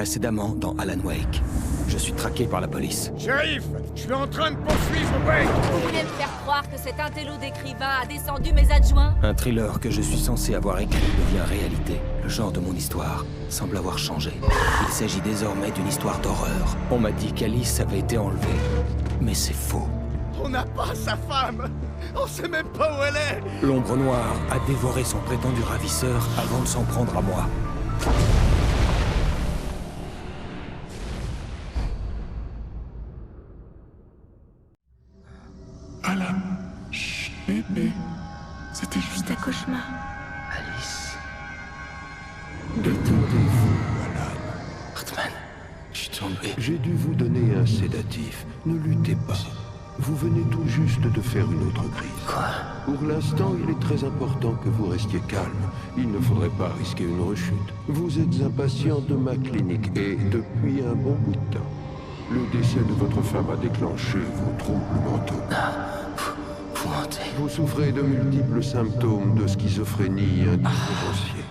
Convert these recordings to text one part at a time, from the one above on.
précédemment dans Alan Wake. Je suis traqué par la police. Shérif, je suis en train de poursuivre Wake. Vous voulez me faire croire que cet intello d'écrivain a descendu mes adjoints? Un thriller que je suis censé avoir écrit devient réalité. Le genre de mon histoire semble avoir changé. Il s'agit désormais d'une histoire d'horreur. On m'a dit qu'Alice avait été enlevée. Mais c'est faux. On n'a pas sa femme. On sait même pas où elle est. L'ombre noire a dévoré son prétendu ravisseur avant de s'en prendre à moi. Alan, chut, bébé. C'était juste un cauchemar. Alice. Détendez-vous, Alan. Hartman, je suis tombé. J'ai dû vous donner un sédatif. Ne luttez pas. Vous venez tout juste de faire une autre crise. Quoi? Pour l'instant, il est très important que vous restiez calme. Il ne faudrait pas risquer une rechute. Vous êtes impatient de ma clinique et depuis un bon bout de temps. Le décès de votre femme a déclenché vos troubles mentaux. Vous mentez. Vous souffrez de multiples symptômes de schizophrénie indifférenciée.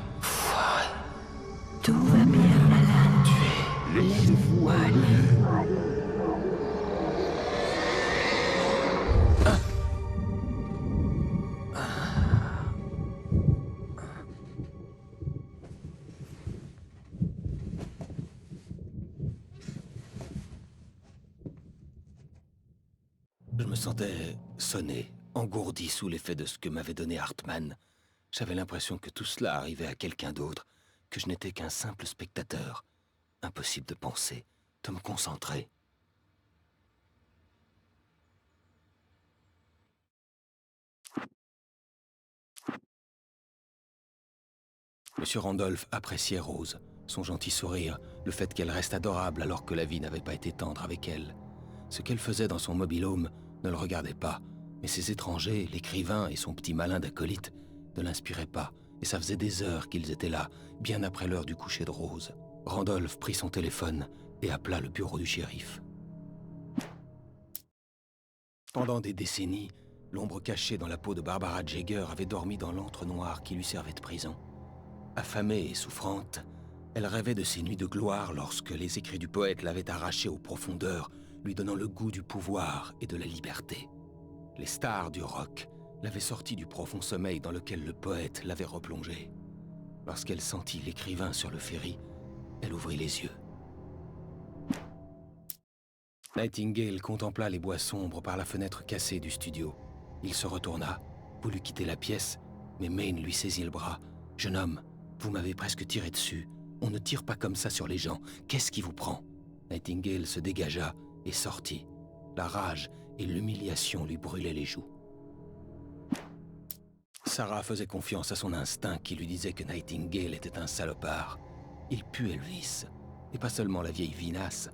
Tout va bien, Alan. Laissez-vous aller. Je me sentais sonné, engourdi sous l'effet de ce que m'avait donné Hartman. J'avais l'impression que tout cela arrivait à quelqu'un d'autre, que je n'étais qu'un simple spectateur. Impossible de penser, de me concentrer. Monsieur Randolph appréciait Rose, son gentil sourire, le fait qu'elle reste adorable alors que la vie n'avait pas été tendre avec elle. Ce qu'elle faisait dans son mobil-home ne le regardait pas, mais ses étrangers, l'écrivain et son petit malin d'acolyte ne l'inspiraient pas, et ça faisait des heures qu'ils étaient là, bien après l'heure du coucher de Rose. Randolph prit son téléphone et appela le bureau du shérif. Pendant des décennies, l'ombre cachée dans la peau de Barbara Jagger avait dormi dans l'antre noir qui lui servait de prison. Affamée et souffrante, elle rêvait de ces nuits de gloire lorsque les écrits du poète l'avaient arrachée aux profondeurs, lui donnant le goût du pouvoir et de la liberté. Les stars du rock l'avaient sortie du profond sommeil dans lequel le poète l'avait replongée. Lorsqu'elle sentit l'écrivain sur le ferry, elle ouvrit les yeux. Nightingale contempla les bois sombres par la fenêtre cassée du studio. Il se retourna, voulut quitter la pièce, mais Maine lui saisit le bras. « Jeune homme, vous m'avez presque tiré dessus. On ne tire pas comme ça sur les gens. Qu'est-ce qui vous prend ?» Nightingale se dégagea et sortit. La rage et l'humiliation lui brûlaient les joues. Sarah faisait confiance à son instinct qui lui disait que Nightingale était un salopard. Il pue Elvis, et pas seulement la vieille vinasse.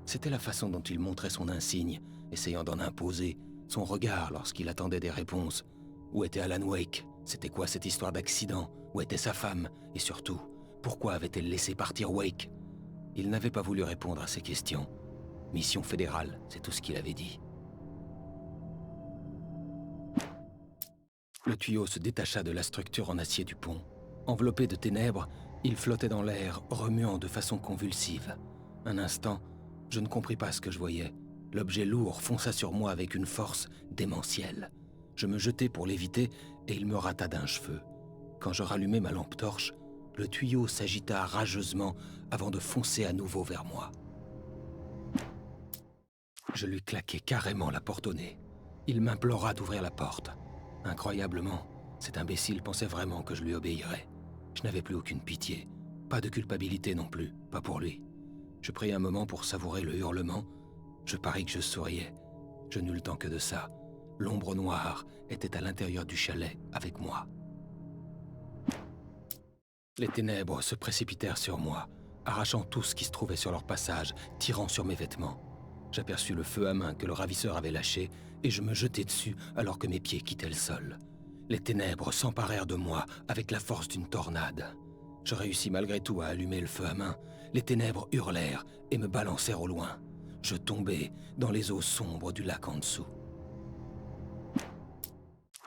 C'était la façon dont il montrait son insigne, essayant d'en imposer, son regard lorsqu'il attendait des réponses. Où était Alan Wake? C'était quoi cette histoire d'accident? Où était sa femme? Et surtout, pourquoi avait-elle laissé partir Wake? Il n'avait pas voulu répondre à ces questions. Mission fédérale, c'est tout ce qu'il avait dit. Le tuyau se détacha de la structure en acier du pont. Enveloppé de ténèbres, il flottait dans l'air, remuant de façon convulsive. Un instant, je ne compris pas ce que je voyais. L'objet lourd fonça sur moi avec une force démentielle. Je me jetai pour l'éviter et il me rata d'un cheveu. Quand je rallumai ma lampe torche, le tuyau s'agita rageusement avant de foncer à nouveau vers moi. Je lui claquai carrément la porte au nez. Il m'implora d'ouvrir la porte. Incroyablement, cet imbécile pensait vraiment que je lui obéirais. Je n'avais plus aucune pitié, pas de culpabilité non plus, pas pour lui. Je pris un moment pour savourer le hurlement. Je parie que je souriais. Je n'eus le temps que de ça. L'ombre noire était à l'intérieur du chalet avec moi. Les ténèbres se précipitèrent sur moi, arrachant tout ce qui se trouvait sur leur passage, tirant sur mes vêtements. J'aperçus le feu à main que le ravisseur avait lâché et je me jetai dessus alors que mes pieds quittaient le sol. Les ténèbres s'emparèrent de moi avec la force d'une tornade. Je réussis malgré tout à allumer le feu à main. Les ténèbres hurlèrent et me balancèrent au loin. Je tombai dans les eaux sombres du lac en dessous.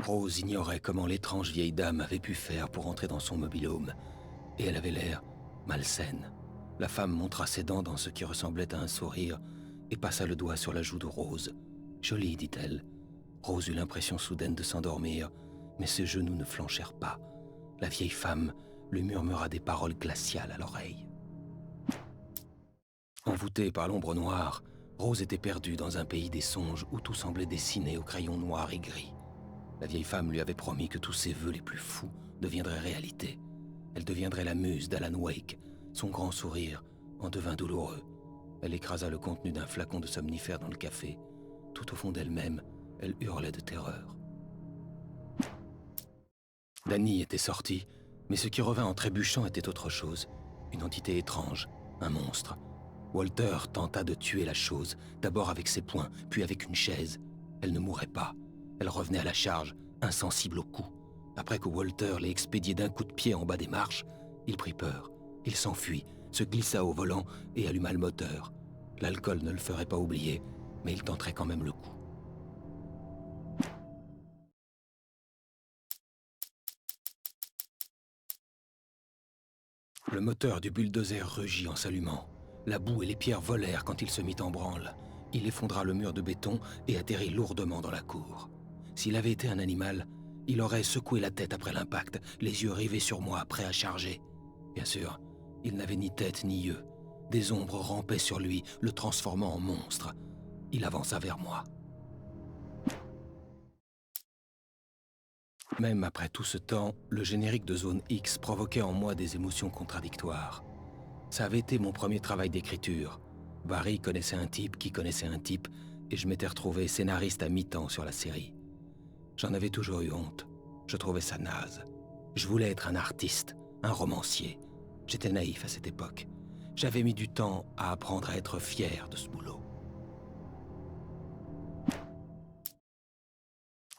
Rose ignorait comment l'étrange vieille dame avait pu faire pour entrer dans son mobil-home, et elle avait l'air malsaine. La femme montra ses dents dans ce qui ressemblait à un sourire et passa le doigt sur la joue de Rose. « Jolie, dit-elle. » Rose eut l'impression soudaine de s'endormir, mais ses genoux ne flanchèrent pas. La vieille femme lui murmura des paroles glaciales à l'oreille. Envoûtée par l'ombre noire, Rose était perdue dans un pays des songes où tout semblait dessiné au crayon noir et gris. La vieille femme lui avait promis que tous ses vœux les plus fous deviendraient réalité. Elle deviendrait la muse d'Alan Wake. Son grand sourire en devint douloureux. Elle écrasa le contenu d'un flacon de somnifère dans le café. Tout au fond d'elle-même, elle hurlait de terreur. Danny était sorti, mais ce qui revint en trébuchant était autre chose. Une entité étrange, un monstre. Walter tenta de tuer la chose, d'abord avec ses poings, puis avec une chaise. Elle ne mourait pas. Elle revenait à la charge, insensible au coup. Après que Walter l'ait expédié d'un coup de pied en bas des marches, il prit peur. Il s'enfuit, se glissa au volant et alluma le moteur. L'alcool ne le ferait pas oublier, mais il tenterait quand même le coup. Le moteur du bulldozer rugit en s'allumant. La boue et les pierres volèrent quand il se mit en branle. Il effondra le mur de béton et atterrit lourdement dans la cour. S'il avait été un animal, il aurait secoué la tête après l'impact, les yeux rivés sur moi, prêt à charger. Bien sûr, il n'avait ni tête ni yeux. Des ombres rampaient sur lui, le transformant en monstre. Il avança vers moi. Même après tout ce temps, le générique de Zone X provoquait en moi des émotions contradictoires. Ça avait été mon premier travail d'écriture. Barry connaissait un type qui connaissait un type, et je m'étais retrouvé scénariste à mi-temps sur la série. J'en avais toujours eu honte. Je trouvais ça naze. Je voulais être un artiste, un romancier. J'étais naïf à cette époque. J'avais mis du temps à apprendre à être fier de ce boulot.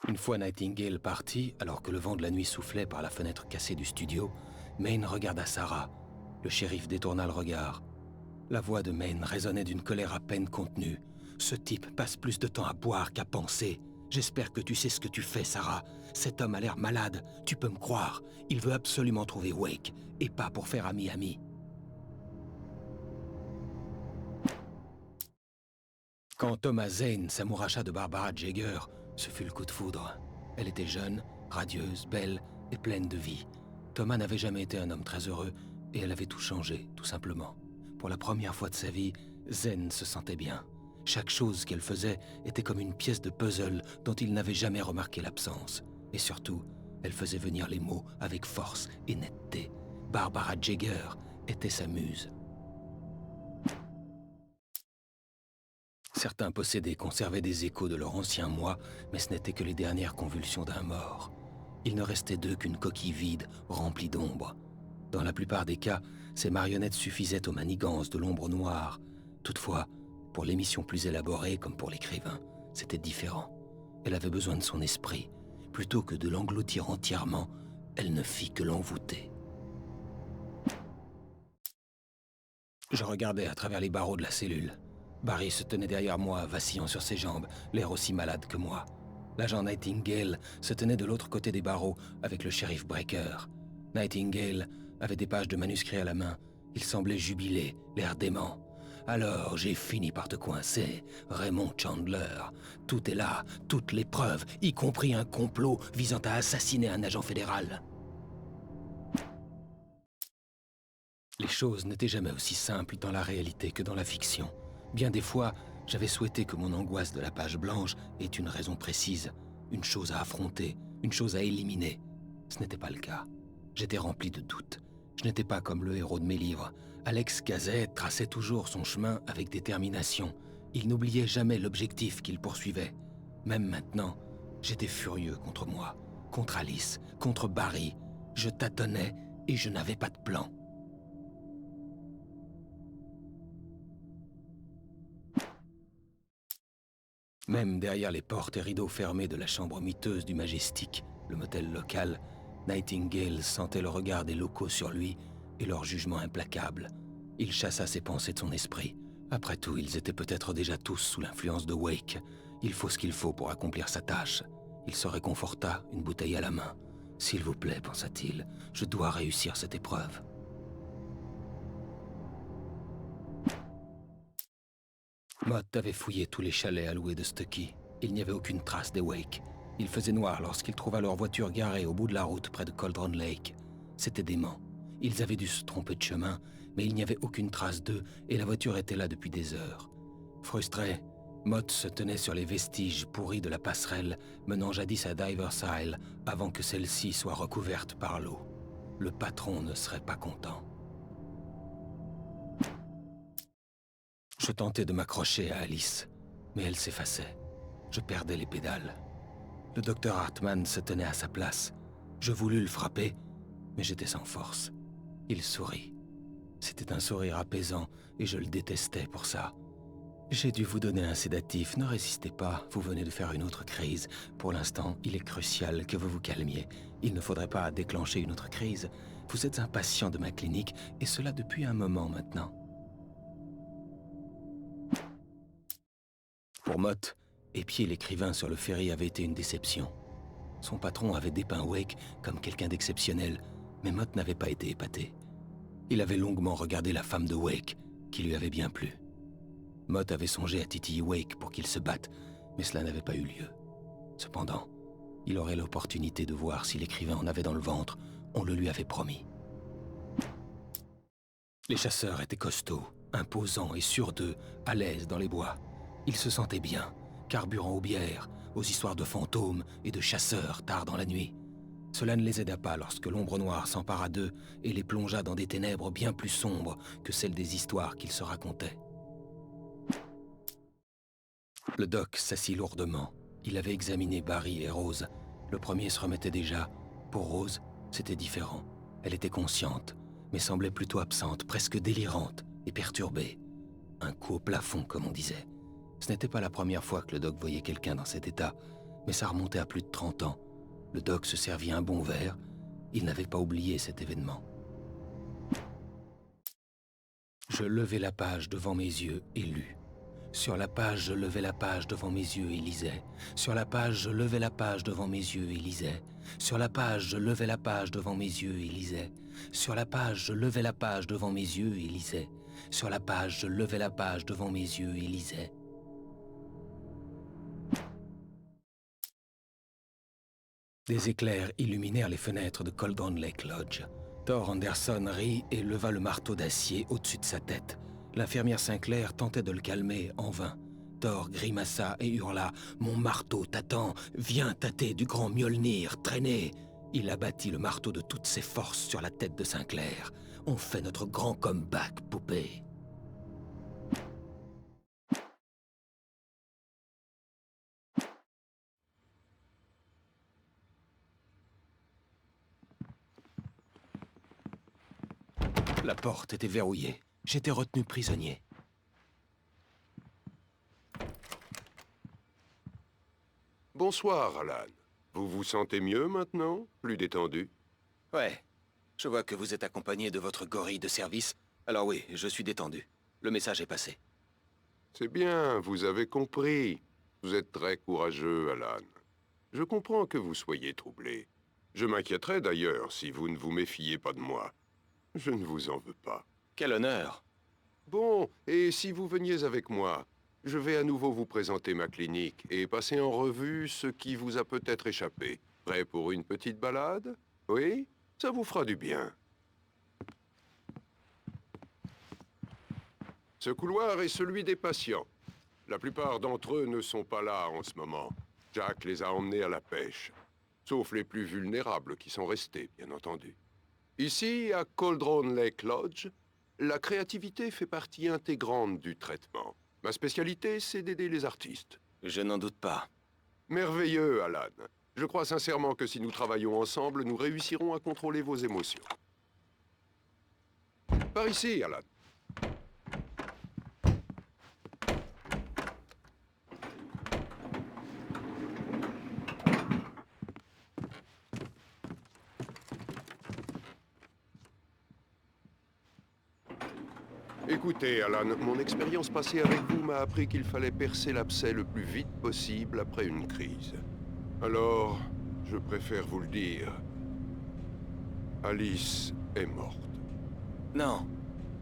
Une fois Nightingale partie, alors que le vent de la nuit soufflait par la fenêtre cassée du studio, Maine regarda Sarah. Le shérif détourna le regard. La voix de Maine résonnait d'une colère à peine contenue. « Ce type passe plus de temps à boire qu'à penser. J'espère que tu sais ce que tu fais, Sarah. Cet homme a l'air malade, tu peux me croire. Il veut absolument trouver Wake, et pas pour faire ami-ami. » Quand Thomas Zane s'amouracha de Barbara Jagger, ce fut le coup de foudre. Elle était jeune, radieuse, belle et pleine de vie. Thomas n'avait jamais été un homme très heureux, et elle avait tout changé, tout simplement. Pour la première fois de sa vie, Zane se sentait bien. Chaque chose qu'elle faisait était comme une pièce de puzzle dont il n'avait jamais remarqué l'absence. Et surtout, elle faisait venir les mots avec force et netteté. Barbara Jagger était sa muse. Certains possédés conservaient des échos de leur ancien moi, mais ce n'étaient que les dernières convulsions d'un mort. Il ne restait d'eux qu'une coquille vide, remplie d'ombre. Dans la plupart des cas, ces marionnettes suffisaient aux manigances de l'ombre noire. Toutefois, pour l'émission plus élaborée comme pour l'écrivain, c'était différent. Elle avait besoin de son esprit. Plutôt que de l'engloutir entièrement, elle ne fit que l'envoûter. Je regardais à travers les barreaux de la cellule. Barry se tenait derrière moi, vacillant sur ses jambes, l'air aussi malade que moi. L'agent Nightingale se tenait de l'autre côté des barreaux avec le shérif Breaker. Nightingale avait des pages de manuscrits à la main. Il semblait jubilé, l'air dément. « Alors, j'ai fini par te coincer, Raymond Chandler. Tout est là, toutes les preuves, y compris un complot visant à assassiner un agent fédéral. » Les choses n'étaient jamais aussi simples dans la réalité que dans la fiction. Bien des fois, j'avais souhaité que mon angoisse de la page blanche ait une raison précise, une chose à affronter, une chose à éliminer. Ce n'était pas le cas. J'étais rempli de doutes. Je n'étais pas comme le héros de mes livres. Alex Kazay traçait toujours son chemin avec détermination. Il n'oubliait jamais l'objectif qu'il poursuivait. Même maintenant, j'étais furieux contre moi, contre Alice, contre Barry. Je tâtonnais et je n'avais pas de plan. Même derrière les portes et rideaux fermés de la chambre miteuse du Majestic, le motel local, Nightingale sentait le regard des locaux sur lui et leur jugement implacable. Il chassa ses pensées de son esprit. Après tout, ils étaient peut-être déjà tous sous l'influence de Wake. Il faut ce qu'il faut pour accomplir sa tâche. Il se réconforta, une bouteille à la main. « S'il vous plaît, pensa-t-il, je dois réussir cette épreuve. » Mott avait fouillé tous les chalets à louer de Stucky. Il n'y avait aucune trace des Wake. Il faisait noir lorsqu'il trouva leur voiture garée au bout de la route près de Cauldron Lake. C'était dément. Ils avaient dû se tromper de chemin, mais il n'y avait aucune trace d'eux et la voiture était là depuis des heures. Frustré, Mott se tenait sur les vestiges pourris de la passerelle menant jadis à Diver's Isle avant que celle-ci soit recouverte par l'eau. Le patron ne serait pas content. Je tentais de m'accrocher à Alice, mais elle s'effaçait. Je perdais les pédales. Le docteur Hartman se tenait à sa place. Je voulus le frapper, mais j'étais sans force. Il sourit. C'était un sourire apaisant, et je le détestais pour ça. J'ai dû vous donner un sédatif, ne résistez pas, vous venez de faire une autre crise. Pour l'instant, il est crucial que vous vous calmiez. Il ne faudrait pas déclencher une autre crise. Vous êtes impatient de ma clinique, et cela depuis un moment maintenant. Pour Mott, épier l'écrivain sur le ferry avait été une déception. Son patron avait dépeint Wake comme quelqu'un d'exceptionnel, mais Mott n'avait pas été épaté. Il avait longuement regardé la femme de Wake, qui lui avait bien plu. Mott avait songé à titiller Wake pour qu'ils se battent, mais cela n'avait pas eu lieu. Cependant, il aurait l'opportunité de voir si l'écrivain en avait dans le ventre, on le lui avait promis. Les chasseurs étaient costauds, imposants et sûrs d'eux, à l'aise dans les bois. Ils se sentaient bien, carburant aux bières, aux histoires de fantômes et de chasseurs tard dans la nuit. Cela ne les aida pas lorsque l'ombre noire s'empara d'eux et les plongea dans des ténèbres bien plus sombres que celles des histoires qu'ils se racontaient. Le doc s'assit lourdement. Il avait examiné Barry et Rose. Le premier se remettait déjà. Pour Rose, c'était différent. Elle était consciente, mais semblait plutôt absente, presque délirante et perturbée. Un coup au plafond, comme on disait. Ce n'était pas la première fois que le doc voyait quelqu'un dans cet état, mais ça remontait à plus de 30 ans. Le doc se servit un bon verre. Il n'avait pas oublié cet événement. Je levai la page devant mes yeux et lus. Sur la page, je levais la page devant mes yeux et lisais. Sur la page, je levais la page devant mes yeux et lisais. Sur la page, je levais la page devant mes yeux et lisais. Sur la page, je levais la page devant mes yeux et lisais. Sur la page, je levais la page devant mes yeux et lisais. Des éclairs illuminèrent les fenêtres de Cauldron Lake Lodge. Thor Anderson rit et leva le marteau d'acier au-dessus de sa tête. L'infirmière Sinclair tentait de le calmer en vain. Thor grimaça et hurla « Mon marteau t'attend, viens tâter du grand Mjolnir, traînez !» Il abattit le marteau de toutes ses forces sur la tête de Sinclair. « On fait notre grand comeback, poupée !» La porte était verrouillée. J'étais retenu prisonnier. Bonsoir, Alan. Vous vous sentez mieux maintenant? Plus détendu? Ouais. Je vois que vous êtes accompagné de votre gorille de service. Alors oui, je suis détendu. Le message est passé. C'est bien, vous avez compris. Vous êtes très courageux, Alan. Je comprends que vous soyez troublé. Je m'inquiéterais d'ailleurs si vous ne vous méfiez pas de moi. Je ne vous en veux pas. Quel honneur! Bon, et si vous veniez avec moi, je vais à nouveau vous présenter ma clinique et passer en revue ce qui vous a peut-être échappé. Prêt pour une petite balade? Oui? Ça vous fera du bien. Ce couloir est celui des patients. La plupart d'entre eux ne sont pas là en ce moment. Jack les a emmenés à la pêche. Sauf les plus vulnérables qui sont restés, bien entendu. Ici, à Cauldron Lake Lodge, la créativité fait partie intégrante du traitement. Ma spécialité, c'est d'aider les artistes. Je n'en doute pas. Merveilleux, Alan. Je crois sincèrement que si nous travaillons ensemble, nous réussirons à contrôler vos émotions. Par ici, Alan. Écoutez, Alan, mon expérience passée avec vous m'a appris qu'il fallait percer l'abcès le plus vite possible après une crise. Alors, je préfère vous le dire. Alice est morte. Non.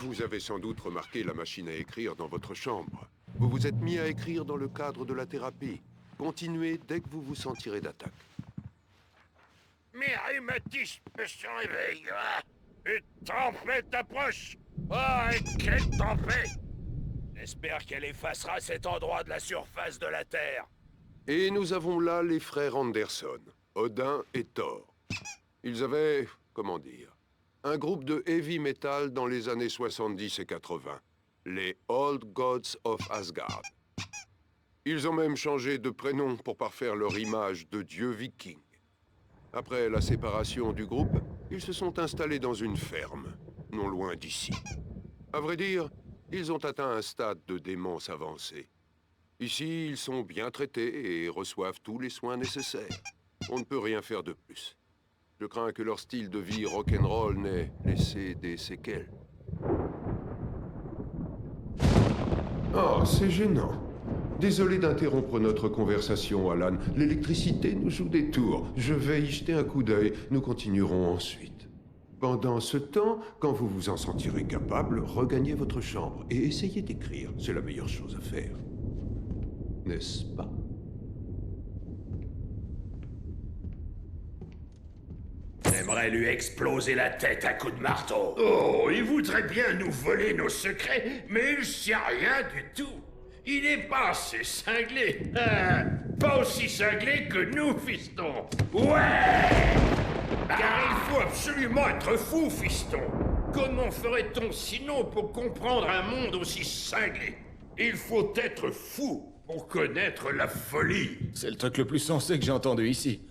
Vous avez sans doute remarqué la machine à écrire dans votre chambre. Vous vous êtes mis à écrire dans le cadre de la thérapie. Continuez dès que vous vous sentirez d'attaque. Mes rhumatismes se réveillent. Une tempête approche. Oh, et quelle tempête! J'espère qu'elle effacera cet endroit de la surface de la Terre. Et nous avons là les frères Anderson, Odin et Thor. Ils avaient, comment dire, un groupe de heavy metal dans les années 70 et 80. Les Old Gods of Asgard. Ils ont même changé de prénom pour parfaire leur image de dieux vikings. Après la séparation du groupe, ils se sont installés dans une ferme, non loin d'ici. À vrai dire, ils ont atteint un stade de démence avancée. Ici, ils sont bien traités et reçoivent tous les soins nécessaires. On ne peut rien faire de plus. Je crains que leur style de vie rock'n'roll n'ait laissé des séquelles. Oh, c'est gênant. Désolé d'interrompre notre conversation, Alan. L'électricité nous joue des tours. Je vais y jeter un coup d'œil. Nous continuerons ensuite. Pendant ce temps, quand vous vous en sentirez capable, regagnez votre chambre et essayez d'écrire. C'est la meilleure chose à faire. N'est-ce pas? J'aimerais lui exploser la tête à coups de marteau. Oh, il voudrait bien nous voler nos secrets, mais il sait rien du tout. Il n'est pas assez cinglé. Pas aussi cinglé que nous, fiston. Ouais! Car il faut absolument être fou, fiston. Comment ferait-on sinon pour comprendre un monde aussi cinglé? Il faut être fou pour connaître la folie. C'est le truc le plus sensé que j'ai entendu ici.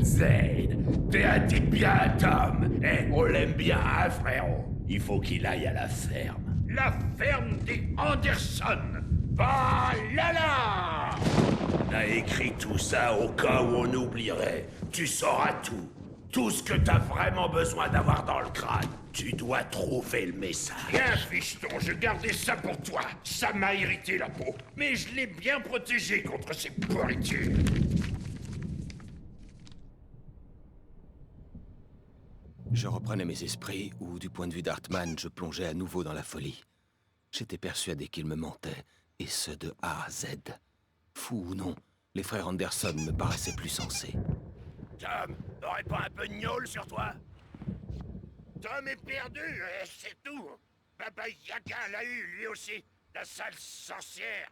Zane, t'es un type bien, Tom. On l'aime bien, hein, frérot? Il faut qu'il aille à la ferme. La ferme des Anderson. Bah là là! T'as écrit tout ça au cas où on oublierait. Tu sauras tout. Tout ce que t'as vraiment besoin d'avoir dans le crâne. Tu dois trouver le message. Bien, fiston, je gardais ça pour toi. Ça m'a irrité la peau. Mais je l'ai bien protégé contre ces pourritures. Je reprenais mes esprits, ou du point de vue d'Hartman, je plongeais à nouveau dans la folie. J'étais persuadé qu'il me mentait, et ce de A à Z. Fou ou non, les frères Anderson me paraissaient plus sensés. Tom, t'aurais pas un peu de gnôle sur toi? Tom est perdu, c'est tout. Baba Yaga l'a eu, lui aussi. La sale sorcière.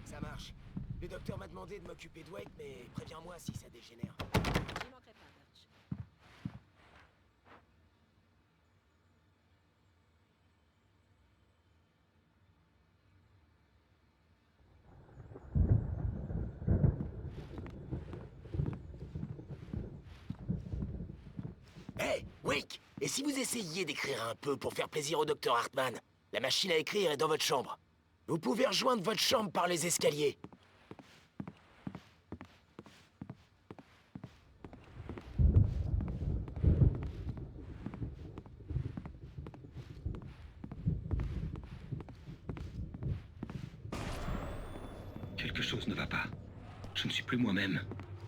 Ça marche. Le docteur m'a demandé de m'occuper de Wake, mais préviens-moi si ça dégénère. J'y manquerai pas, Birch. Hé, Wake! Et si vous essayiez d'écrire un peu pour faire plaisir au docteur Hartman? La machine à écrire est dans votre chambre. Vous pouvez rejoindre votre chambre par les escaliers. Quelque chose ne va pas. Je ne suis plus moi-même.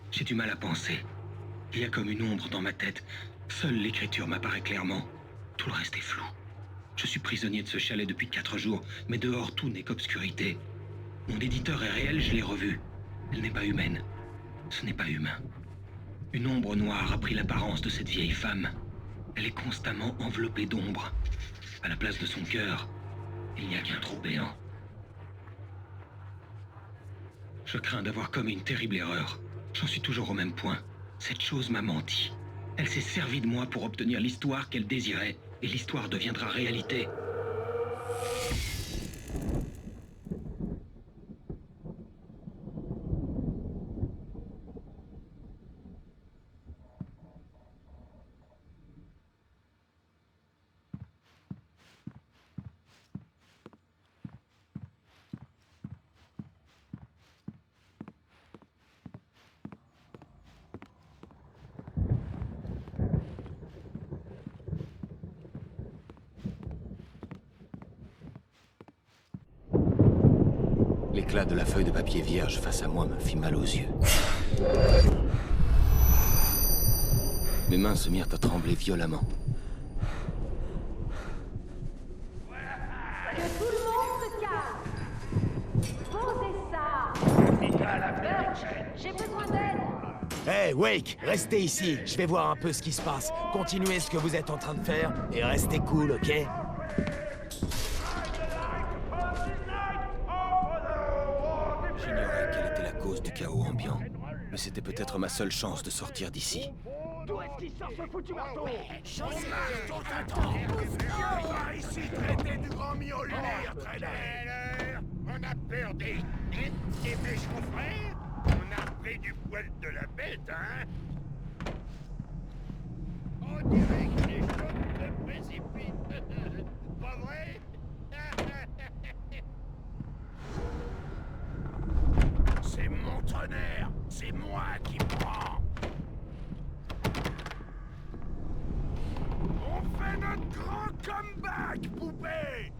J'ai du mal à penser. Il y a comme une ombre dans ma tête. Seule l'écriture m'apparaît clairement. Tout le reste est flou. Je suis prisonnier de ce chalet depuis 4 jours, mais dehors tout n'est qu'obscurité. Mon éditeur est réel, je l'ai revu. Elle n'est pas humaine. Ce n'est pas humain. Une ombre noire a pris l'apparence de cette vieille femme. Elle est constamment enveloppée d'ombre. À la place de son cœur, il n'y a qu'un trou béant. Je crains d'avoir commis une terrible erreur. J'en suis toujours au même point. Cette chose m'a menti. Elle s'est servie de moi pour obtenir l'histoire qu'elle désirait, et l'histoire deviendra réalité. L'éclat de la feuille de papier vierge face à moi me fit mal aux yeux. Mes mains se mirent à trembler violemment. Que tout le monde se calme. Posez ça. J'ai besoin d'aide. Hey, Wake, restez ici. Je vais voir un peu ce qui se passe. Continuez ce que vous êtes en train de faire et restez cool, ok? J'ignorais quelle était la cause du chaos ambiant, mais c'était peut-être ma seule chance de sortir d'ici. D'où est-ce qu'il sort ce foutu marteau? Par ici, traité du grand miauleur, traîner. On a peur des méchants frères? On a pris du poil de la bête, hein? On dirait que les choses se précipitent. Pas vrai? C'est mon tonnerre, c'est moi qui prends. On fait notre grand comeback, poupée.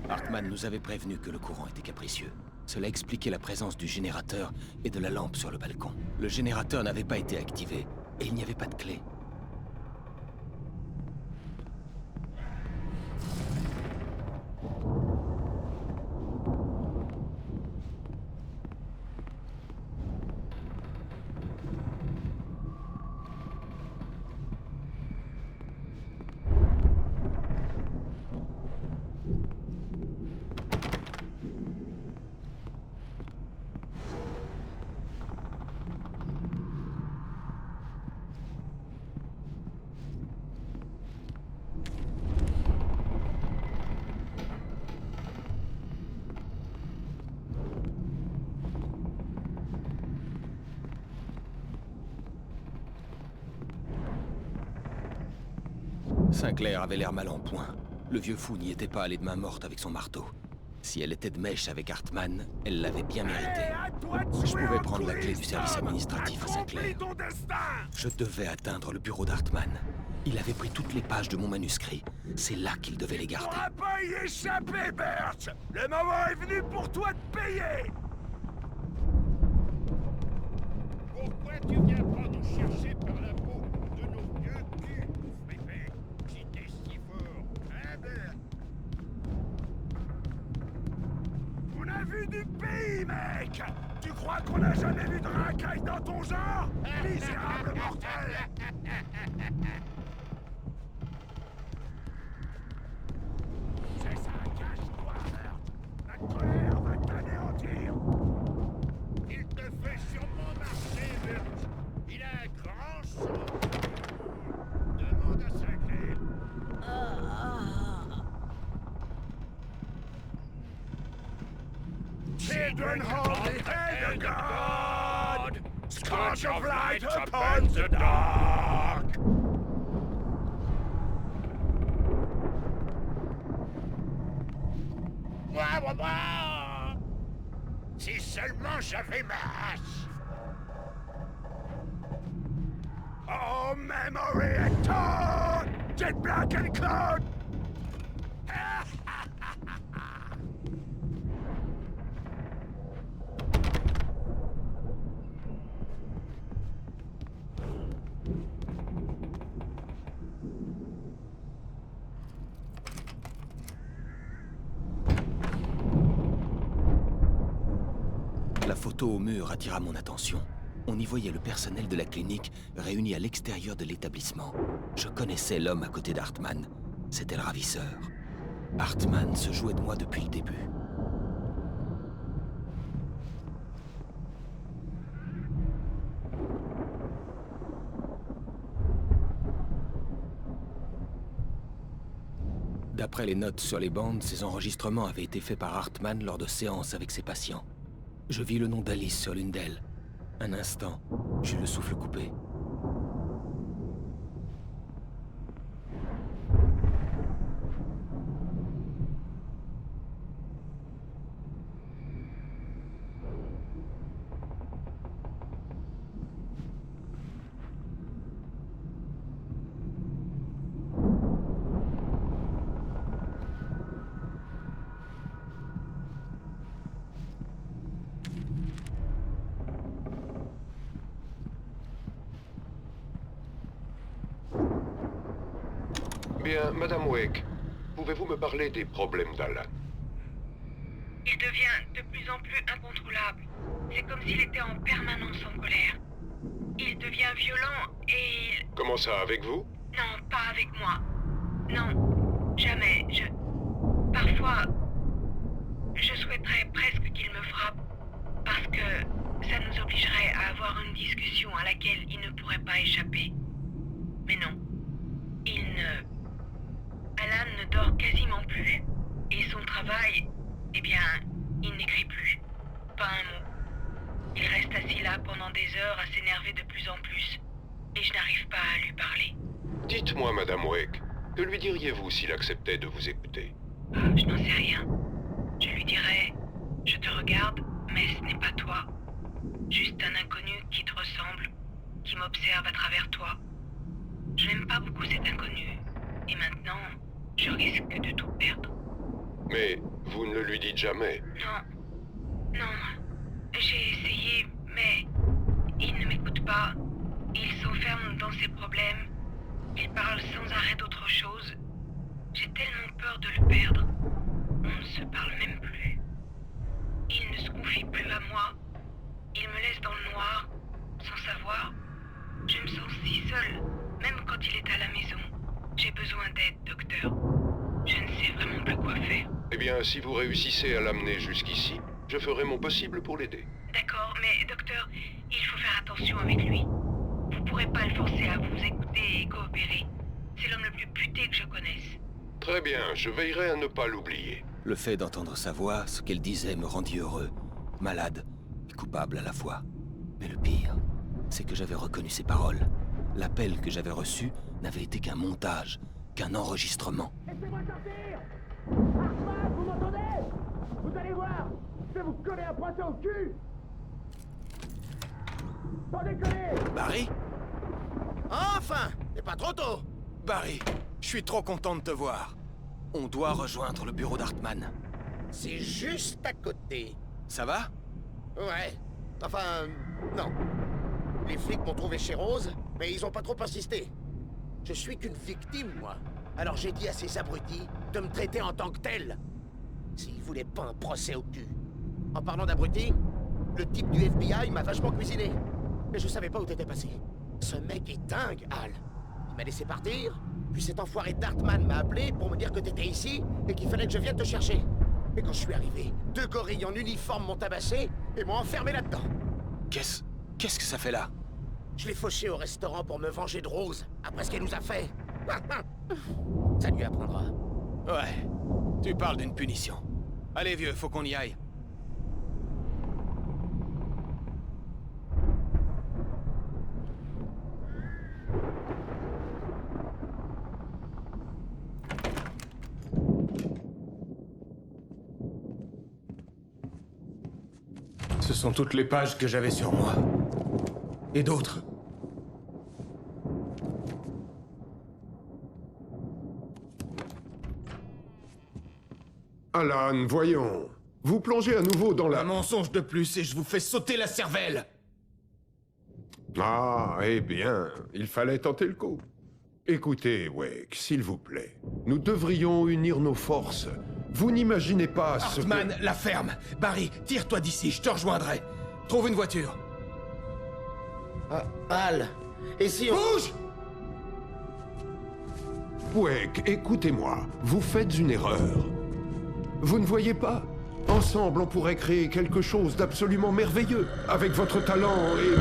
Hartman nous avait prévenu que le courant était capricieux. Cela expliquait la présence du générateur et de la lampe sur le balcon. Le générateur n'avait pas été activé, et il n'y avait pas de clé. Sinclair avait l'air mal en point. Le vieux fou n'y était pas allé de main morte avec son marteau. Si elle était de mèche avec Hartman, elle l'avait bien mérité. Je pouvais prendre la clé du service administratif à Sinclair. Je devais atteindre le bureau d'Hartman. Il avait pris toutes les pages de mon manuscrit. C'est là qu'il devait les garder. Tu pourras pas y échapper, Bert. Le moment est venu pour toi de payer. Pourquoi tu viens pas nous chercher par la peau de nos vieux culs, fripé? Si t'es si fort, hein, Bert? On a vu du pays, mec. Tu crois qu'on n'a jamais vu de racaille dans ton genre? Misérable mortel. C'est ça, cache-toi, Bert. La colère va t'anéantir. Il te fait sûrement marcher, Bert. Il a un grand son. Demande à Sinclair. Children hold the hand of God. Scorch of light upon the dark. Moi. Si seulement j'avais ma hache. Oh, memory and torn! Jet black and cloud! La photo au mur attira mon attention. On y voyait le personnel de la clinique réuni à l'extérieur de l'établissement. Je connaissais l'homme à côté d'Hartman. C'était le ravisseur. Hartman se jouait de moi depuis le début. D'après les notes sur les bandes, ces enregistrements avaient été faits par Hartman lors de séances avec ses patients. Je vis le nom d'Alice sur l'une d'elles. Un instant, j'eus le souffle coupé. Bien, Madame Wake, pouvez-vous me parler des problèmes d'Alan? Il devient de plus en plus incontrôlable. C'est comme s'il était en permanence en colère. Il devient violent et il... Comment ça, avec vous? Non, pas avec moi. Non, jamais. Parfois, je souhaiterais presque qu'il me frappe, parce que ça nous obligerait à avoir une discussion à laquelle il ne pourrait pas échapper. Mais non, il ne... Alan ne dort quasiment plus. Et son travail, eh bien, il n'écrit plus. Pas un mot. Il reste assis là pendant des heures à s'énerver de plus en plus. Et je n'arrive pas à lui parler. Dites-moi, Madame Wake, que lui diriez-vous s'il acceptait de vous écouter? Je n'en sais rien. Je lui dirais, je te regarde, mais ce n'est pas toi. Juste un inconnu qui te ressemble, qui m'observe à travers toi. Je n'aime pas beaucoup cet inconnu. Et maintenant, je risque de tout perdre. Mais vous ne le lui dites jamais. Non. Non. J'ai essayé, mais il ne m'écoute pas. Il s'enferme dans ses problèmes. Il parle sans arrêt d'autre chose. J'ai tellement peur de le perdre. On ne se parle même plus. Il ne se confie plus à moi. Il me laisse dans le noir, sans savoir. Je me sens si seule, même quand il est à la maison. J'ai besoin d'aide, docteur. Je ne sais vraiment plus quoi faire. Eh bien, si vous réussissez à l'amener jusqu'ici, je ferai mon possible pour l'aider. D'accord, mais docteur, il faut faire attention avec lui. Vous pourrez pas le forcer à vous écouter et coopérer. C'est l'homme le plus buté que je connaisse. Très bien, je veillerai à ne pas l'oublier. Le fait d'entendre sa voix, ce qu'elle disait, me rendit heureux, malade et coupable à la fois. Mais le pire, c'est que j'avais reconnu ses paroles. L'appel que j'avais reçu n'avait été qu'un montage, qu'un enregistrement. Laissez-moi sortir! Hartman, vous m'entendez? Vous allez voir! Je vais vous coller un poinçon au cul! Sans déconner! Barry? Enfin! C'est pas trop tôt! Barry, je suis trop content de te voir. On doit rejoindre le bureau d'Hartman. C'est juste à côté. Ça va? Ouais. Enfin, non. Les flics m'ont trouvé chez Rose, mais ils ont pas trop insisté. Je suis qu'une victime, moi. Alors j'ai dit à ces abrutis de me traiter en tant que tel. S'ils voulaient pas un procès au cul. En parlant d'abrutis, le type du FBI m'a vachement cuisiné. Mais je savais pas où t'étais passé. Ce mec est dingue, Al. Il m'a laissé partir, puis cet enfoiré d'Hartman m'a appelé pour me dire que t'étais ici et qu'il fallait que je vienne te chercher. Et quand je suis arrivé, 2 gorilles en uniforme m'ont tabassé et m'ont enfermé là-dedans. Qu'est-ce que ça fait là? Je l'ai fauché au restaurant pour me venger de Rose, après ce qu'elle nous a fait. Ça lui apprendra. Ouais, tu parles d'une punition. Allez vieux, faut qu'on y aille. Ce sont toutes les pages que j'avais sur moi. Et d'autres. Alan, voyons. Vous plongez à nouveau dans la... Un mensonge de plus et je vous fais sauter la cervelle! Ah, eh bien, il fallait tenter le coup. Écoutez, Wake, s'il vous plaît. Nous devrions unir nos forces. Vous n'imaginez pas ce que... Hartman, la ferme! Barry, tire-toi d'ici, je te rejoindrai. Trouve une voiture. Ah, Al, et si on... Bouge! Pouek, écoutez-moi. Vous faites une erreur. Vous ne voyez pas? Ensemble, on pourrait créer quelque chose d'absolument merveilleux. Avec votre talent et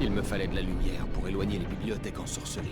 Il me fallait de la lumière pour éloigner les bibliothèques ensorcelées.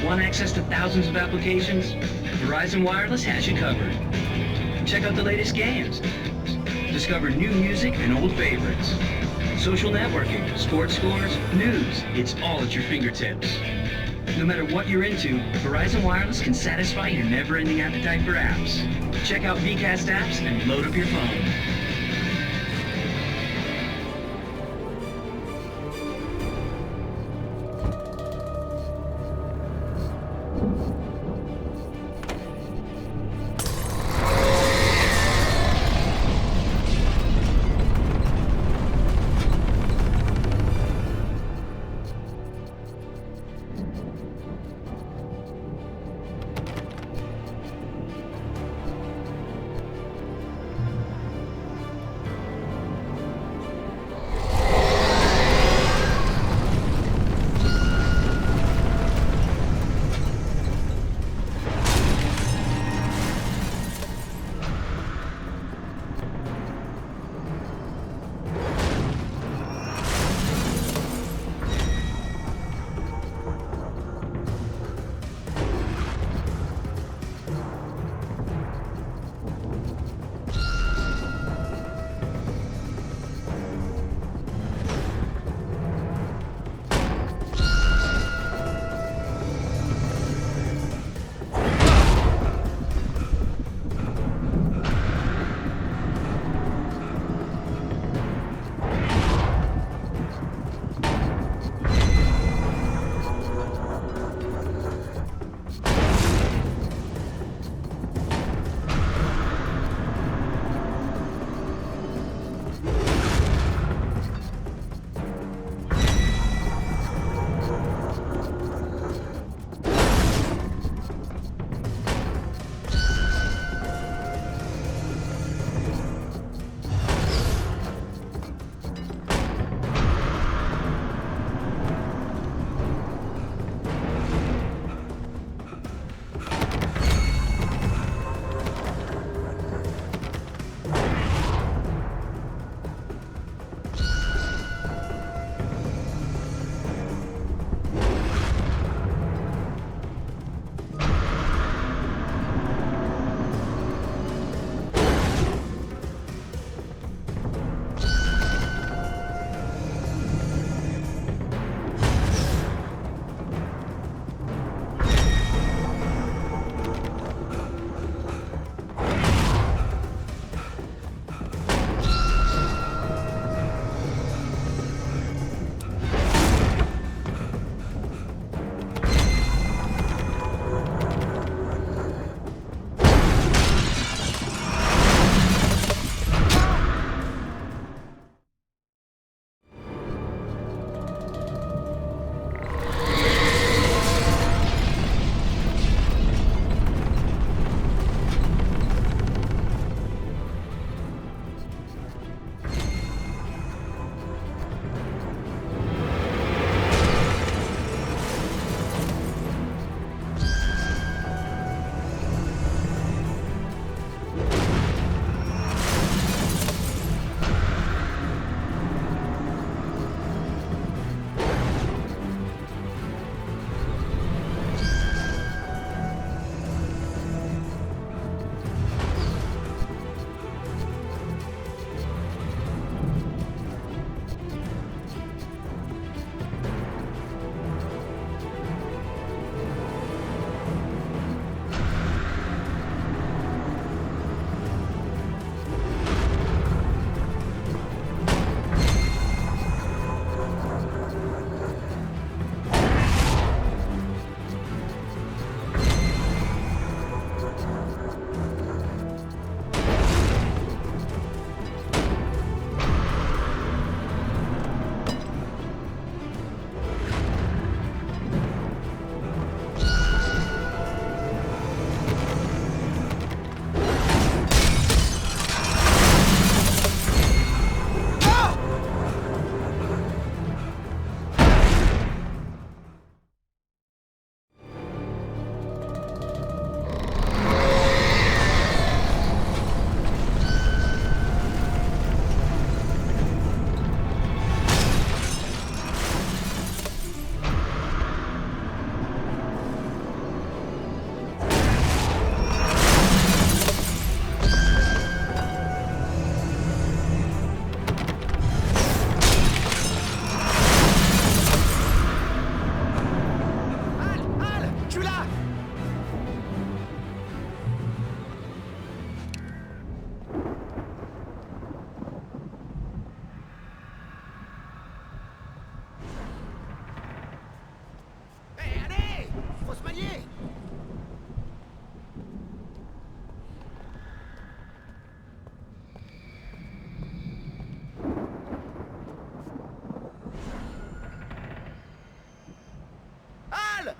Want access to thousands of applications? Verizon Wireless has you covered. Check out the latest games. Discover new music and old favorites. Social networking, sports scores, news. It's all at your fingertips. No matter what you're into, Verizon Wireless can satisfy your never-ending appetite for apps. Check out VCast apps and load up your phone.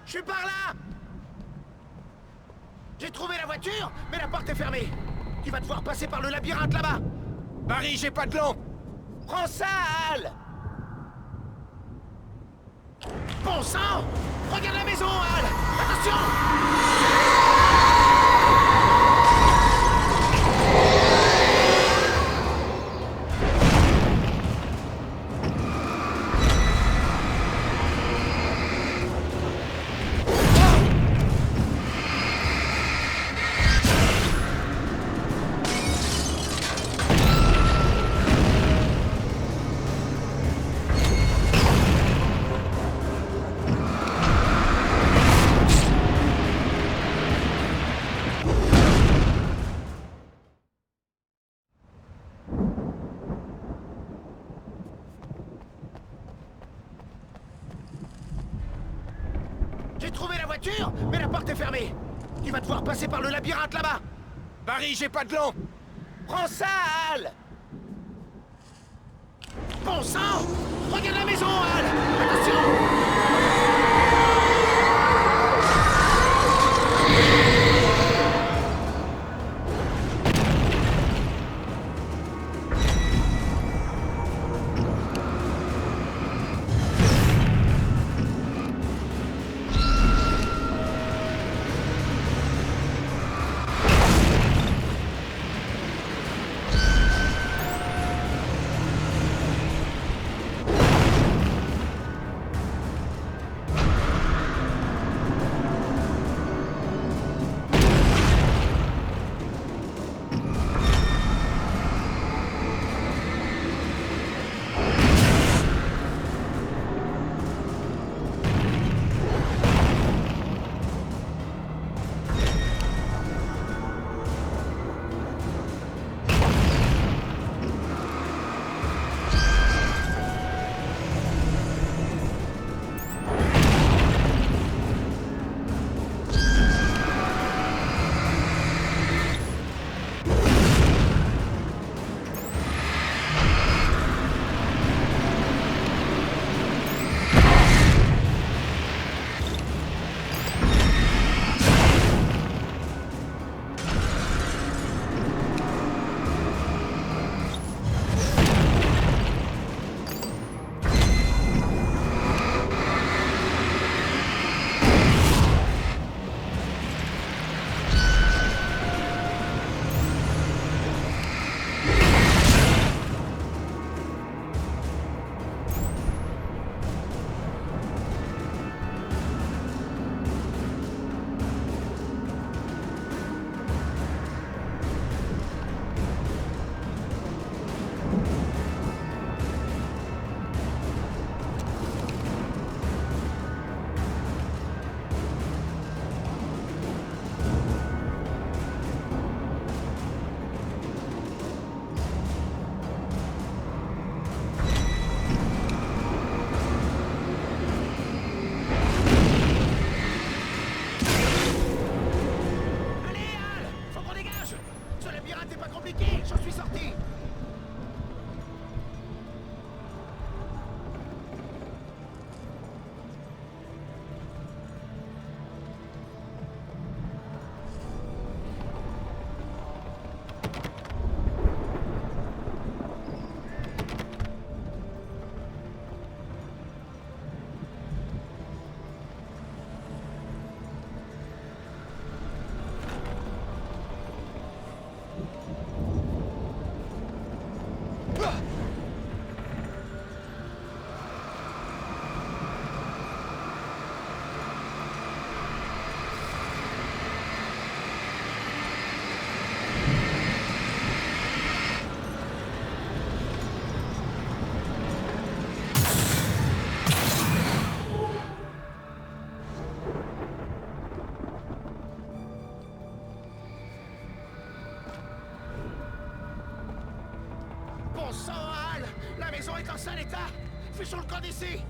Je suis par là! J'ai trouvé la voiture, mais la porte est fermée. Tu vas devoir passer par le labyrinthe là-bas. Barry, j'ai pas de lampe. Prends ça, Al! Bon sang! Regarde la maison, Al! Attention! J'ai trouvé la voiture, mais la porte est fermée. Tu vas devoir passer par le labyrinthe là-bas. Barry, j'ai pas de lampe. Prends ça, Al! Bon sang! Regarde la maison, Al! Attention! Bon sang, Al! La maison est en sale état! Fichons le camp d'ici!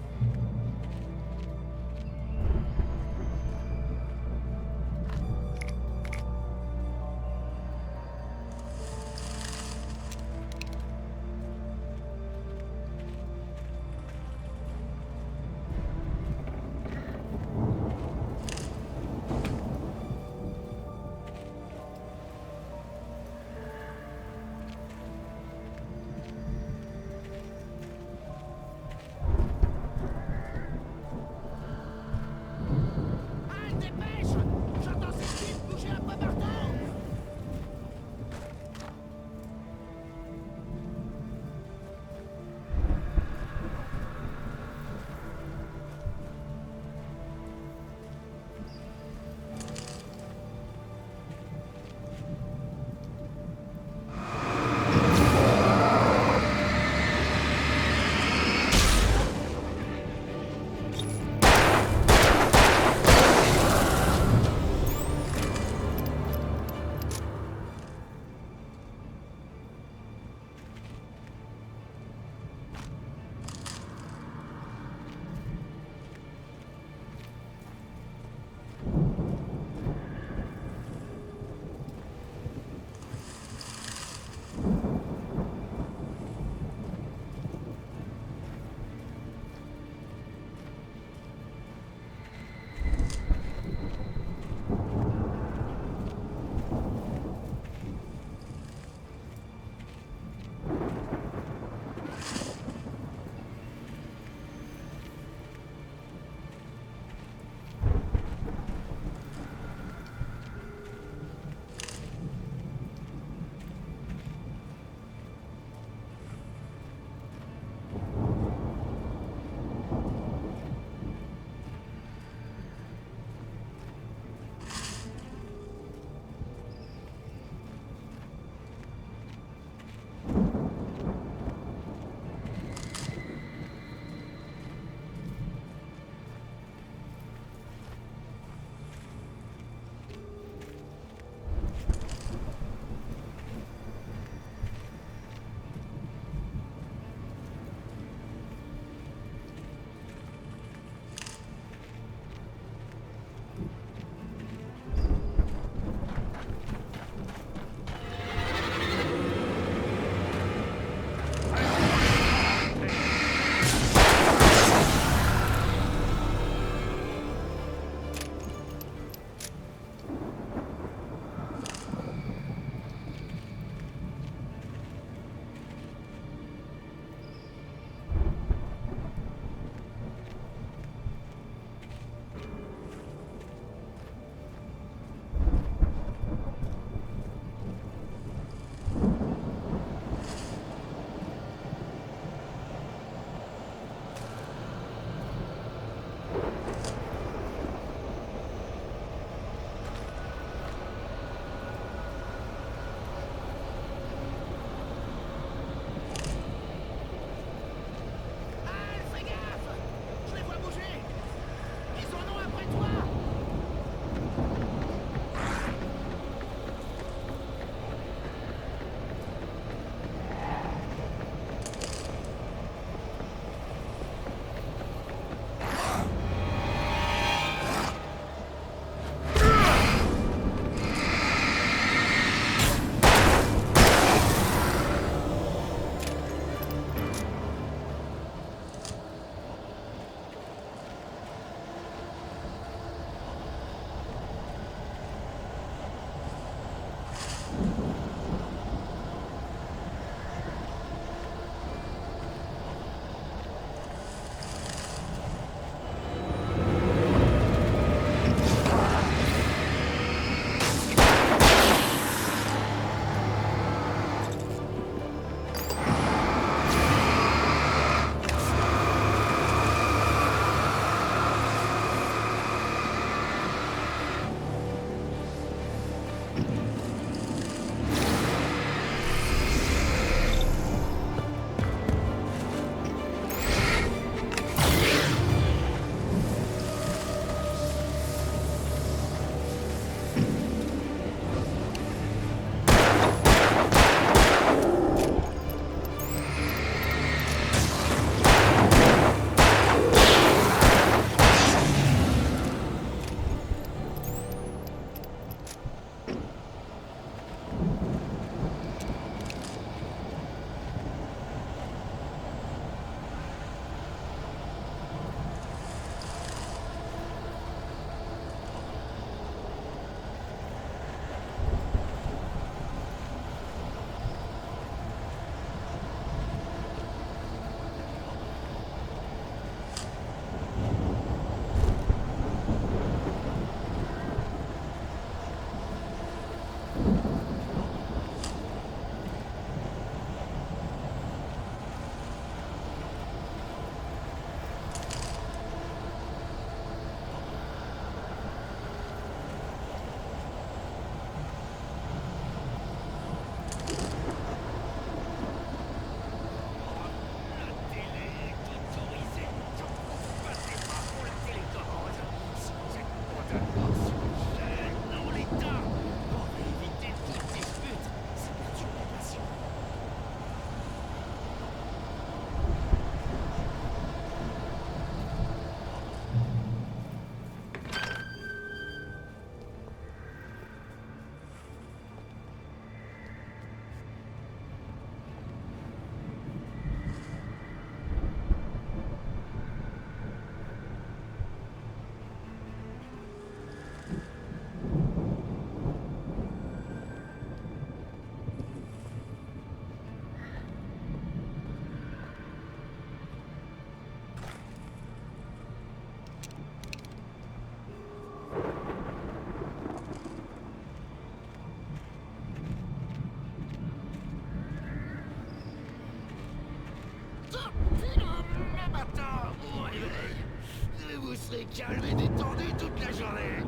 serez calme et détendu toute la journée.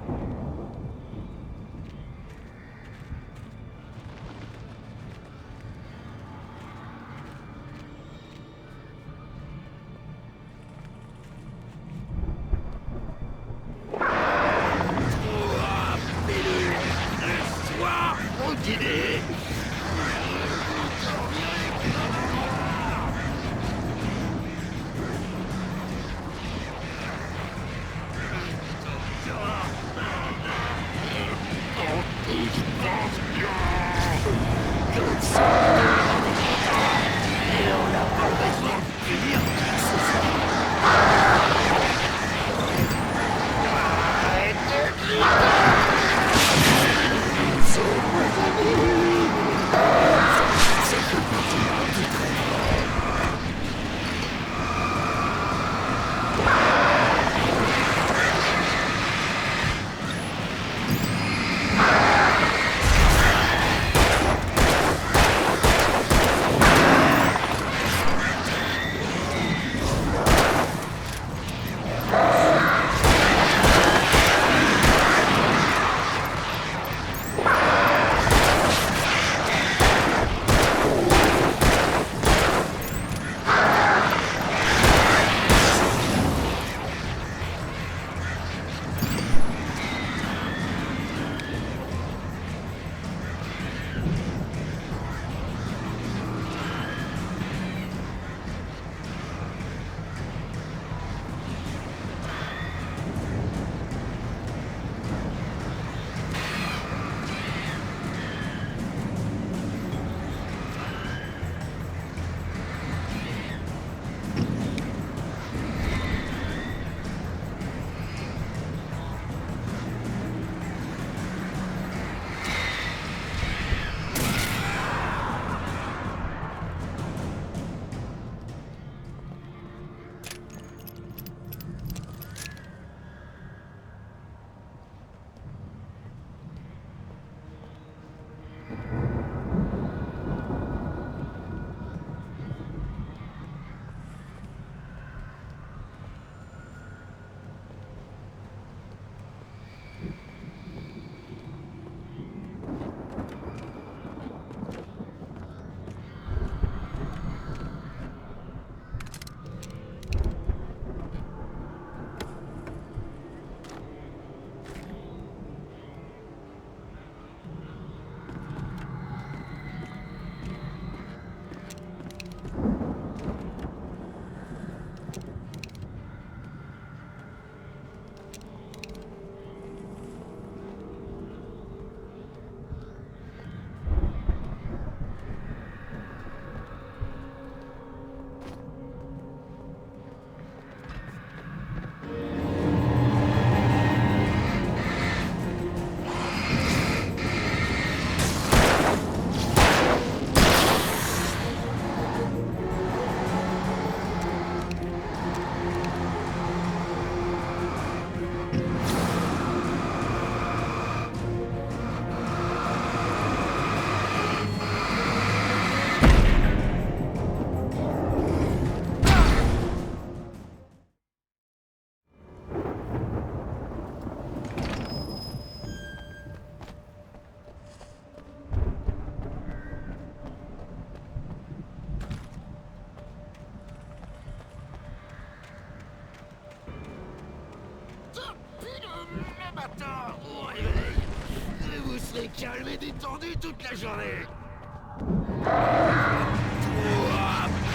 Vous serez calme et détendu toute la journée.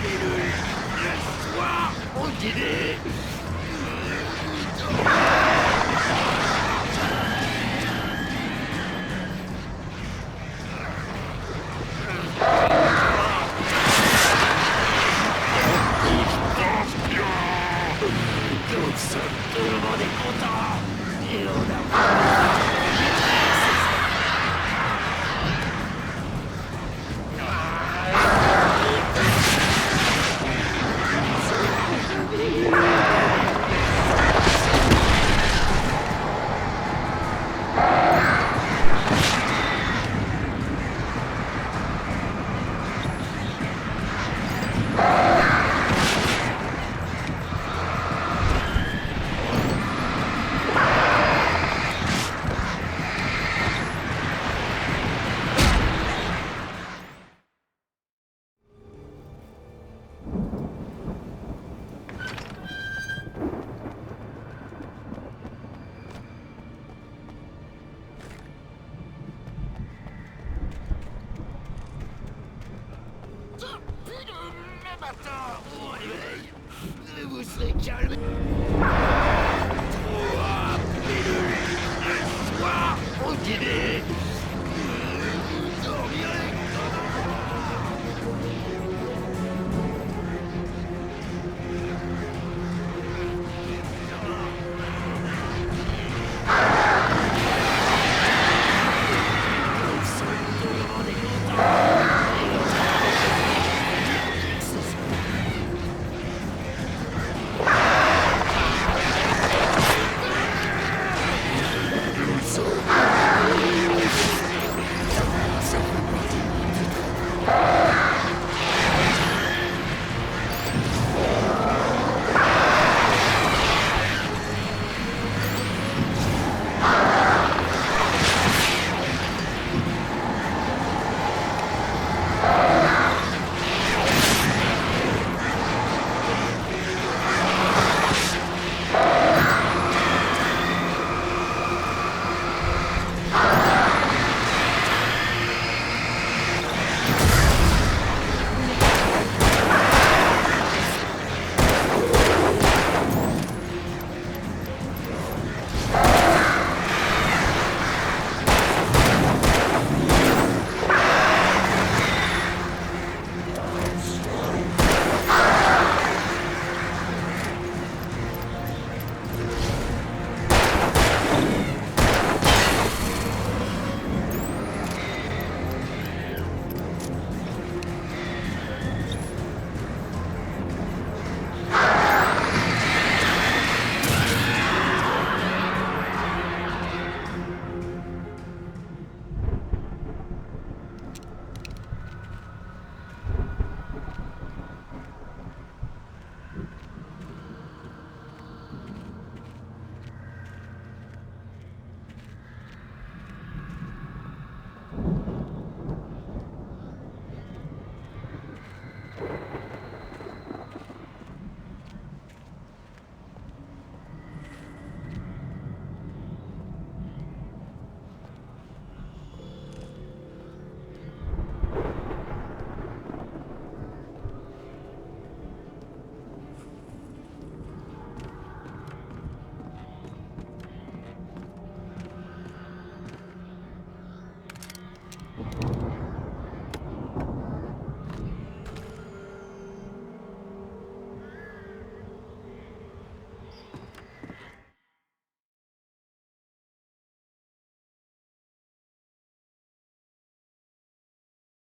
Pilule, laisse-toi au dîner. Comme ça, tout le monde est content. Et on a... Yeah.